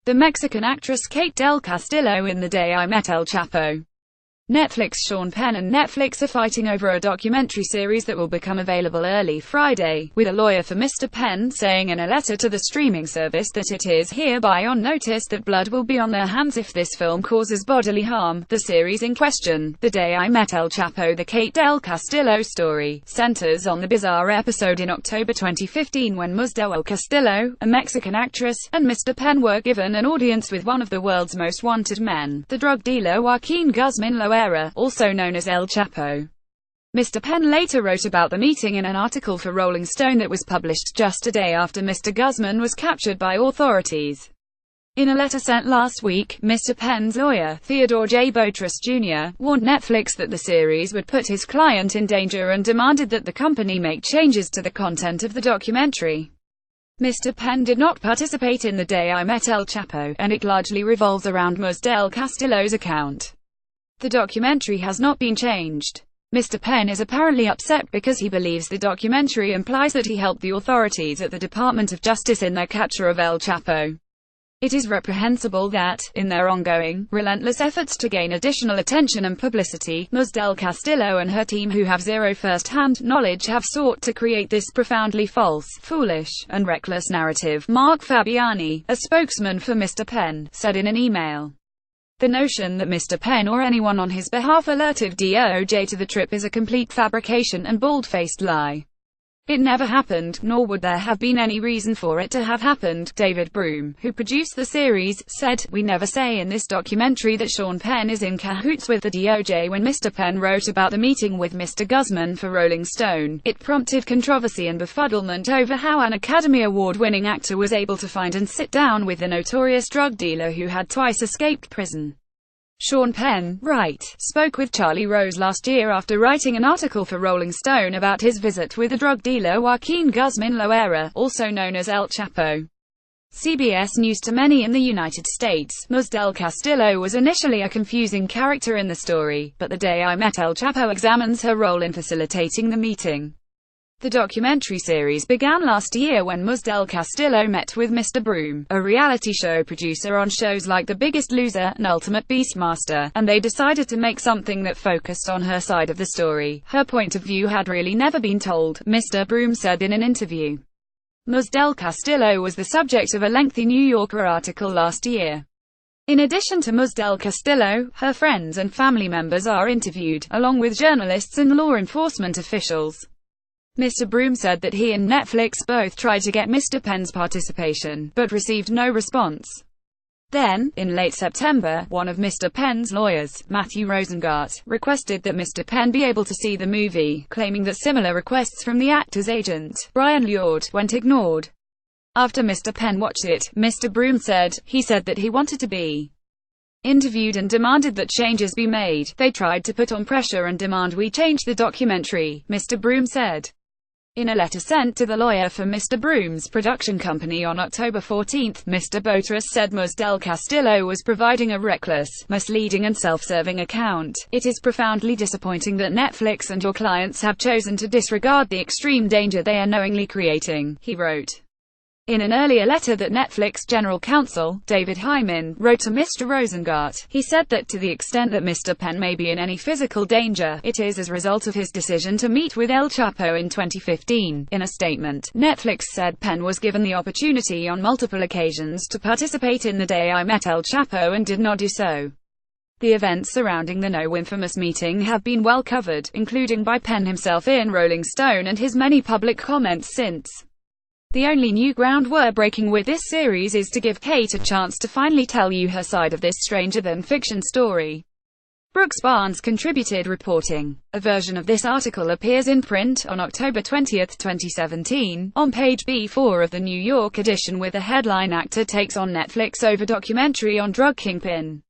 the Mexican actress Kate Del Castillo in The Day I Met El Chapo. Netflix. Sean Penn and Netflix are fighting over a documentary series that will become available early Friday, with a lawyer for Mr. Penn saying in a letter to the streaming service that it is hereby on notice that blood will be on their hands if this film causes bodily harm. The series in question, The Day I Met El Chapo, the Kate Del Castillo story, centers on the bizarre episode in October 2015 when Ms. Del Castillo, a Mexican actress, and Mr. Penn were given an audience with one of the world's most wanted men, the drug dealer Joaquin Guzman Loera, also known as El Chapo. Mr. Penn later wrote about the meeting in an article for Rolling Stone that was published just a day after Mr. Guzman was captured by authorities. In a letter sent last week, Mr. Penn's lawyer, Theodore J. Botras Jr., warned Netflix that the series would put his client in danger and demanded that the company make changes to the content of the documentary. Mr. Penn did not participate in The Day I Met El Chapo, and it largely revolves around Ms. Del Castillo's account. The documentary has not been changed. Mr. Penn is apparently upset because he believes the documentary implies that he helped the authorities at the Department of Justice in their capture of El Chapo. It is reprehensible that, in their ongoing, relentless efforts to gain additional attention and publicity, Ms. Del Castillo and her team, who have zero first-hand knowledge, have sought to create this profoundly false, foolish, and reckless narrative. Mark Fabiani, a spokesman for Mr. Penn, said in an email, "The notion that Mr. Penn or anyone on his behalf alerted DOJ to the trip is a complete fabrication and bald-faced lie. It never happened, nor would there have been any reason for it to have happened." David Broom, who produced the series, said, "We never say in this documentary that Sean Penn is in cahoots with the DOJ." When Mr. Penn wrote about the meeting with Mr. Guzman for Rolling Stone, it prompted controversy and befuddlement over how an Academy Award-winning actor was able to find and sit down with the notorious drug dealer who had twice escaped prison. Sean Penn, right, spoke with Charlie Rose last year after writing an article for Rolling Stone about his visit with the drug dealer Joaquin Guzman Loera, also known as El Chapo. CBS News. To many in the United States, Ms. Del Castillo was initially a confusing character in the story, but The Day I Met El Chapo examines her role in facilitating the meeting. The documentary series began last year when Ms. Del Castillo met with Mr. Broom, a reality show producer on shows like The Biggest Loser and Ultimate Beastmaster, and they decided to make something that focused on her side of the story. Her point of view had really never been told, Mr. Broom said in an interview. Ms. Del Castillo was the subject of a lengthy New Yorker article last year. In addition to Ms. Del Castillo, her friends and family members are interviewed, along with journalists and law enforcement officials. Mr. Broom said that he and Netflix both tried to get Mr. Penn's participation, but received no response. Then, in late September, one of Mr. Penn's lawyers, Matthew Rosengart, requested that Mr. Penn be able to see the movie, claiming that similar requests from the actor's agent, Brian Lord, went ignored. After Mr. Penn watched it, Mr. Broom said, he said that he wanted to be interviewed and demanded that changes be made. They tried to put on pressure and demand we change the documentary, Mr. Broom said. In a letter sent to the lawyer for Mr. Broom's production company on October 14, Mr. Botras said Ms. Del Castillo was providing a reckless, misleading and self-serving account. "It is profoundly disappointing that Netflix and your clients have chosen to disregard the extreme danger they are knowingly creating," he wrote. In an earlier letter that Netflix general counsel, David Hyman, wrote to Mr. Rosengart, he said that to the extent that Mr. Penn may be in any physical danger, it is as a result of his decision to meet with El Chapo in 2015. In a statement, Netflix said Penn was given the opportunity on multiple occasions to participate in The Day I Met El Chapo and did not do so. The events surrounding the now-infamous meeting have been well covered, including by Penn himself in Rolling Stone and his many public comments since. The only new ground we're breaking with this series is to give Kate a chance to finally tell you her side of this stranger-than-fiction story. Brooks Barnes contributed reporting. A version of this article appears in print on October 20, 2017, on page B4 of the New York edition with the headline "Actor Takes on Netflix Over Documentary on Drug Kingpin."